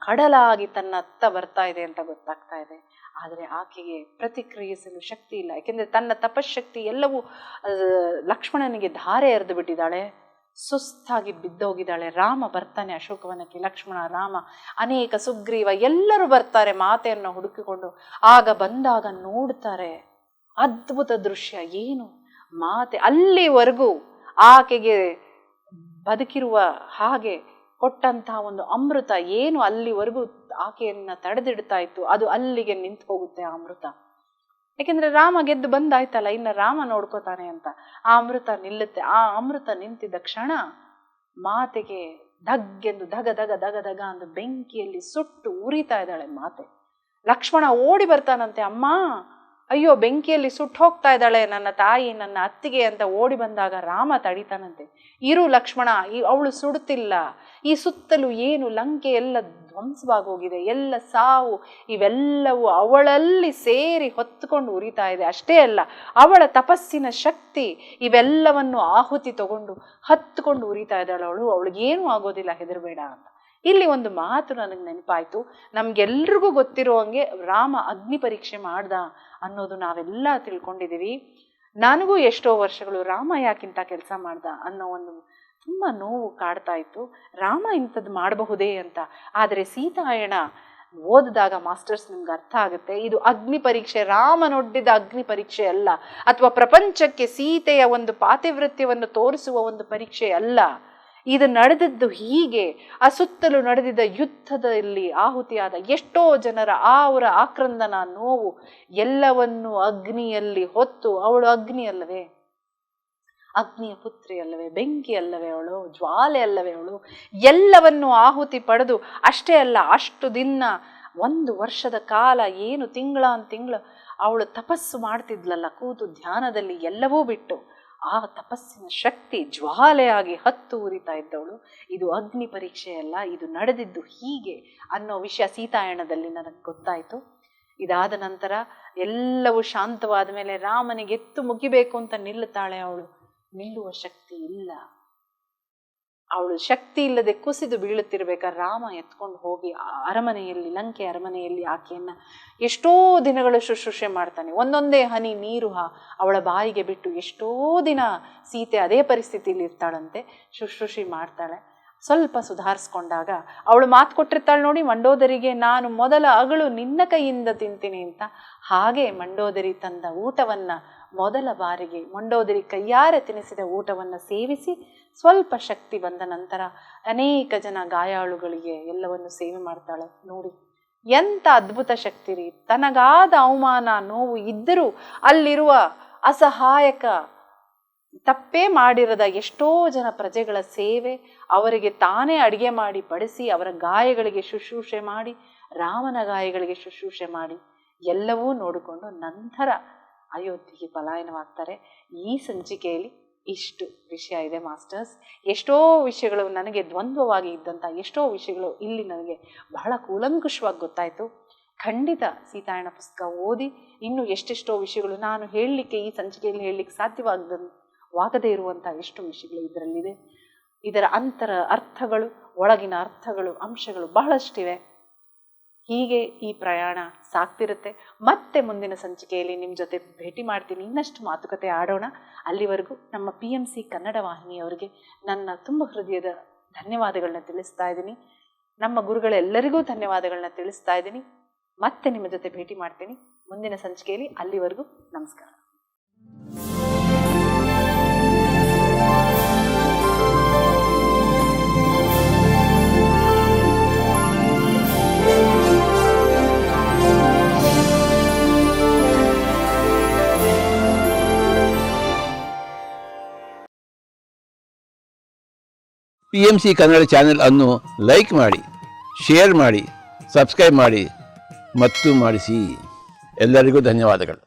ಕಡಲಾಗಿ ತನ್ನ ಅತ್ತ ಬರ್ತಾ ಇದೆ ಅಂತ ಗೊತ್ತಾಗ್ತಾ ಇದೆ. ಆದರೆ ಆಕೆಗೆ ಪ್ರತಿಕ್ರಿಯಿಸಲು ಶಕ್ತಿ ಇಲ್ಲ. ಯಾಕೆಂದ್ರೆ ತನ್ನ ತಪಶಕ್ತಿ ಎಲ್ಲವೂ ಲಕ್ಷ್ಮಣನಿಗೆ ಧಾರೆ ಎರೆದು ಬಿಟ್ಟಿದ್ದಾಳೆ. ಸುಸ್ತಾಗಿ ಬಿದ್ದೋಗಿದ್ದಾಳೆ. ರಾಮ ಬರ್ತಾನೆ ಅಶೋಕವನಕ್ಕೆ, ಲಕ್ಷ್ಮಣ, ರಾಮ, ಅನೇಕ ಸುಗ್ರೀವ ಎಲ್ಲರೂ ಬರ್ತಾರೆ ಮಾತೆಯನ್ನು ಹುಡುಕಿಕೊಂಡು. ಆಗ ಬಂದಾಗ ನೋಡ್ತಾರೆ ಅದ್ಭುತ ದೃಶ್ಯ. ಏನು ಮಾತೆ ಅಲ್ಲಿವರೆಗೂ ಆಕೆಗೆ ಬದುಕಿರುವ ಹಾಗೆ ಕೊಟ್ಟಂತಹ ಒಂದು ಅಮೃತ ಏನು ಅಲ್ಲಿವರೆಗೂ ಆಕೆಯನ್ನ ತಡೆದಿಡ್ತಾ ಇತ್ತು, ಅದು ಅಲ್ಲಿಗೆ ನಿಂತು ಹೋಗುತ್ತೆ ಆ ಅಮೃತ. ಯಾಕೆಂದ್ರೆ ರಾಮ ಗೆದ್ದು ಬಂದಾಯ್ತಲ್ಲ, ಇನ್ನು ರಾಮ ನೋಡ್ಕೋತಾನೆ ಅಂತ ಆ ಅಮೃತ ನಿಲ್ಲುತ್ತೆ. ಆ ಅಮೃತ ನಿಂತಿದ್ದ ಕ್ಷಣ ಮಾತೆಗೆ ಧಗ್ಗೆಂದು ಧಗ ಧಗ ಧಗ ಧಗ ಅಂದು ಬೆಂಕಿಯಲ್ಲಿ ಸುಟ್ಟು ಉರಿತಾ ಇದ್ದಾಳೆ ಮಾತೆ. ಲಕ್ಷ್ಮಣ ಓಡಿ ಬರ್ತಾನಂತೆ, ಅಮ್ಮ ಅಯ್ಯೋ ಬೆಂಕಿಯಲ್ಲಿ ಸುಟ್ಟು ಹೋಗ್ತಾ ಇದ್ದಾಳೆ ನನ್ನ ತಾಯಿ, ನನ್ನ ಅತ್ತಿಗೆ ಅಂತ ಓಡಿ ಬಂದಾಗ ರಾಮ ತಡಿತಾನಂತೆ. ಇರು ಲಕ್ಷ್ಮಣ, ಅವಳು ಸುಡುತ್ತಿಲ್ಲ. ಈ ಸುತ್ತಲೂ ಏನು ಲಂಕೆ ಎಲ್ಲ ಧ್ವಂಸವಾಗೋಗಿದೆ, ಎಲ್ಲ ಸಾವು ಇವೆಲ್ಲವೂ ಅವಳಲ್ಲಿ ಸೇರಿ ಹೊತ್ತುಕೊಂಡು ಉರಿತಾ ಇದೆ. ಅಷ್ಟೇ ಅಲ್ಲ, ಅವಳ ತಪಸ್ಸಿನ ಶಕ್ತಿ ಇವೆಲ್ಲವನ್ನು ಆಹುತಿ ತಗೊಂಡು ಹತ್ತುಕೊಂಡು ಉರಿತಾ ಇದ್ದಾಳೆ ಅವಳು. ಅವಳಿಗೇನು ಆಗೋದಿಲ್ಲ, ಹೆದರಬೇಡ ಅಂತ. ಇಲ್ಲಿ ಒಂದು ಮಾತು ನನಗೆ ನೆನಪಾಯ್ತು. ನಮ್ಗೆಲ್ರಿಗೂ ಗೊತ್ತಿರೋ ಹಂಗೆ ರಾಮ ಅಗ್ನಿ ಪರೀಕ್ಷೆ ಮಾಡ್ದ ಅನ್ನೋದು ನಾವೆಲ್ಲ ತಿಳ್ಕೊಂಡಿದ್ದೀವಿ. ನನಗೂ ಎಷ್ಟೋ ವರ್ಷಗಳು ರಾಮ ಯಾಕಿಂತ ಕೆಲಸ ಮಾಡ್ದ ಅನ್ನೋ ಒಂದು ತುಂಬ ನೋವು ಕಾಡ್ತಾ ಇತ್ತು. ರಾಮ ಇಂಥದ್ದು ಮಾಡಬಹುದೇ ಅಂತ. ಆದರೆ ಸೀತಾಯಣ ಓದಿದಾಗ ಮಾಸ್ಟರ್ಸ್ ನಿಮ್ಗೆ ಅರ್ಥ ಆಗುತ್ತೆ, ಇದು ಅಗ್ನಿ ಪರೀಕ್ಷೆ, ರಾಮನೊಡ್ಡಿದ ಅಗ್ನಿ ಪರೀಕ್ಷೆ ಅಲ್ಲ, ಅಥವಾ ಪ್ರಪಂಚಕ್ಕೆ ಸೀತೆಯ ಒಂದು ಪಾತಿವೃತ್ಯವನ್ನು ತೋರಿಸುವ ಒಂದು ಪರೀಕ್ಷೆ ಅಲ್ಲ. ಇದು ನಡೆದದ್ದು ಹೀಗೆ, ಆ ಸುತ್ತಲೂ ನಡೆದಿದ್ದ ಯುದ್ಧದಲ್ಲಿ ಆಹುತಿಯಾದ ಎಷ್ಟೋ ಜನರ ಅವರ ಆಕ್ರಂದನ, ನೋವು ಎಲ್ಲವನ್ನು ಅಗ್ನಿಯಲ್ಲಿ ಹೊತ್ತು, ಅವಳು ಅಗ್ನಿ ಅಲ್ಲವೇ, ಅಗ್ನಿಯ ಪುತ್ರಿ ಅಲ್ಲವೇ, ಬೆಂಕಿ ಅಲ್ಲವೇ ಅವಳು, ಜ್ವಾಲೆ ಅಲ್ಲವೇ ಅವಳು, ಎಲ್ಲವನ್ನು ಆಹುತಿ ಪಡೆದು, ಅಷ್ಟೇ ಅಲ್ಲ ಅಷ್ಟು ದಿನ 1 ವರ್ಷದ ಕಾಲ ಏನು ತಿಂಗಳ ಅವಳು ತಪಸ್ಸು ಮಾಡ್ತಿದ್ಲಲ್ಲ, ಕೂತು ಧ್ಯಾನದಲ್ಲಿ ಎಲ್ಲವೂ ಬಿಟ್ಟು ಆ ತಪಸ್ಸಿನ ಶಕ್ತಿ ಜ್ವಾಲೆಯಾಗಿ ಹತ್ತು ಉರಿತಾ ಇದ್ದವಳು. ಇದು ಅಗ್ನಿ ಪರೀಕ್ಷೆ ಅಲ್ಲ, ಇದು ನಡೆದಿದ್ದು ಹೀಗೆ ಅನ್ನೋ ವಿಷಯ ಸೀತಾಯಣದಲ್ಲಿ ನನಗೆ ಗೊತ್ತಾಯಿತು. ಇದಾದ ನಂತರ ಎಲ್ಲವೂ ಶಾಂತವಾದ ಮೇಲೆ ರಾಮನಿಗೆ ಎತ್ತು ಮುಗಿಬೇಕು ಅಂತ ನಿಲ್ಲುತ್ತಾಳೆ ಅವಳು. ನಿಲ್ಲುವ ಶಕ್ತಿ ಇಲ್ಲ. ಅವಳು ಶಕ್ತಿ ಇಲ್ಲದೆ ಕುಸಿದು ಬೀಳುತ್ತಿರ್ಬೇಕಾದ್ರೆ ರಾಮ ಎತ್ಕೊಂಡು ಹೋಗಿ ಅರಮನೆಯಲ್ಲಿ, ಲಂಕೆ ಅರಮನೆಯಲ್ಲಿ ಆಕೆಯನ್ನ ಎಷ್ಟೋ ದಿನಗಳು ಶುಶ್ರೂಷೆ ಮಾಡ್ತಾನೆ. ಒಂದೊಂದೇ ಹನಿ ನೀರು ಅವಳ ಬಾಯಿಗೆ ಬಿಟ್ಟು ಎಷ್ಟೋ ದಿನ ಸೀತೆ ಅದೇ ಪರಿಸ್ಥಿತಿಯಲ್ಲಿ ಇರ್ತಾಳಂತೆ, ಶುಶ್ರೂಷೆ ಮಾಡ್ತಾಳೆ. ಸ್ವಲ್ಪ ಸುಧಾರಿಸ್ಕೊಂಡಾಗ ಅವಳು ಮಾತು ಕೊಟ್ಟಿರ್ತಾಳೆ ನೋಡಿ, ಮಂಡೋದರಿಗೆ ನಾನು ಮೊದಲ ಅಗಳು ನಿನ್ನ ಕೈಯಿಂದ ತಿಂತೀನಿ ಅಂತ. ಹಾಗೆ ಮಂಡೋದರಿ ತಂದ ಊಟವನ್ನ ಮೊದಲ ಬಾರಿಗೆ ಮಂಡೋದರಿ ಕೈಯಾರೆ ತಿನ್ನಿಸಿದ ಊಟವನ್ನು ಸೇವಿಸಿ ಸ್ವಲ್ಪ ಶಕ್ತಿ ಬಂದ ನಂತರ ಅನೇಕ ಜನ ಗಾಯಾಳುಗಳಿಗೆ ಎಲ್ಲವನ್ನು ಸೇವೆ ಮಾಡ್ತಾಳೆ. ನೋಡಿ ಎಂಥ ಅದ್ಭುತ ಶಕ್ತಿ ರೀ. ತನಗಾದ ಅವಮಾನ, ನೋವು ಇದ್ದರೂ ಅಲ್ಲಿರುವ ಅಸಹಾಯಕ ತಪ್ಪೇ ಮಾಡಿರದ ಎಷ್ಟೋ ಜನ ಪ್ರಜೆಗಳ ಸೇವೆ, ಅವರಿಗೆ ತಾನೇ ಅಡಿಗೆ ಮಾಡಿ ಬಡಿಸಿ, ಅವರ ಗಾಯಗಳಿಗೆ ಶುಶ್ರೂಷೆ ಮಾಡಿ, ರಾಮನ ಗಾಯಗಳಿಗೆ ಶುಶ್ರೂಷೆ ಮಾಡಿ ಎಲ್ಲವೂ ನೋಡಿಕೊಂಡು ನಂತರ ಅಯೋಧ್ಯೆಗೆ ಪಲಾಯನವಾಗ್ತಾರೆ. ಈ ಸಂಚಿಕೆಯಲ್ಲಿ ಇಷ್ಟು ವಿಷಯ ಇದೆ ಮಾಸ್ಟರ್ಸ್. ಎಷ್ಟೋ ವಿಷಯಗಳು ನನಗೆ ದ್ವಂದ್ವವಾಗಿ ಇದ್ದಂಥ ಎಷ್ಟೋ ವಿಷಯಗಳು ಇಲ್ಲಿ ನನಗೆ ಬಹಳ ಕೂಲಂಕುಷವಾಗಿ ಗೊತ್ತಾಯಿತು. ಖಂಡಿತ ಸೀತಾಯಣ ಪುಸ್ತಕ ಓದಿ ಇನ್ನು ಎಷ್ಟೆಷ್ಟೋ ವಿಷಯಗಳು ನಾನು ಹೇಳಲಿಕ್ಕೆ ಈ ಸಂಚಿಕೆಯಲ್ಲಿ ಹೇಳಲಿಕ್ಕೆ ಸಾಧ್ಯವಾಗದೇ ಇರುವಂಥ ಎಷ್ಟು ವಿಷಯಗಳು ಇದರಲ್ಲಿದೆ. ಇದರ ಅರ್ಥಗಳು, ಒಳಗಿನ ಅರ್ಥಗಳು, ಅಂಶಗಳು ಬಹಳಷ್ಟಿವೆ. ಹೀಗೆ ಈ ಪ್ರಯಾಣ ಸಾಗ್ತಿರುತ್ತೆ. ಮತ್ತೆ ಮುಂದಿನ ಸಂಚಿಕೆಯಲ್ಲಿ ನಿಮ್ಮ ಜೊತೆ ಭೇಟಿ ಮಾಡ್ತೀನಿ, ಇನ್ನಷ್ಟು ಮಾತುಕತೆ ಆಡೋಣ. ಅಲ್ಲಿವರೆಗೂ ನಮ್ಮ PMC ಕನ್ನಡ ವಾಹಿನಿಯವರಿಗೆ ನನ್ನ ತುಂಬ ಹೃದಯದ ಧನ್ಯವಾದಗಳನ್ನ ತಿಳಿಸ್ತಾ ಇದ್ದೀನಿ. ನಮ್ಮ ಗುರುಗಳೆಲ್ಲರಿಗೂ ಧನ್ಯವಾದಗಳನ್ನ ತಿಳಿಸ್ತಾ ಇದ್ದೀನಿ. ಮತ್ತೆ ನಿಮ್ಮ ಜೊತೆ ಭೇಟಿ ಮಾಡ್ತೀನಿ ಮುಂದಿನ ಸಂಚಿಕೆಯಲ್ಲಿ. ಅಲ್ಲಿವರೆಗೂ ನಮಸ್ಕಾರ. PMC ಕನ್ನಡ ಚಾನೆಲ್ ಅನ್ನು ಲೈಕ್ ಮಾಡಿ, ಶೇರ್ ಮಾಡಿ, ಸಬ್ಸ್ಕ್ರೈಬ್ ಮಾಡಿ ಮತ್ತು ಮಾಡಿಸಿ. ಎಲ್ಲರಿಗೂ ಧನ್ಯವಾದಗಳು.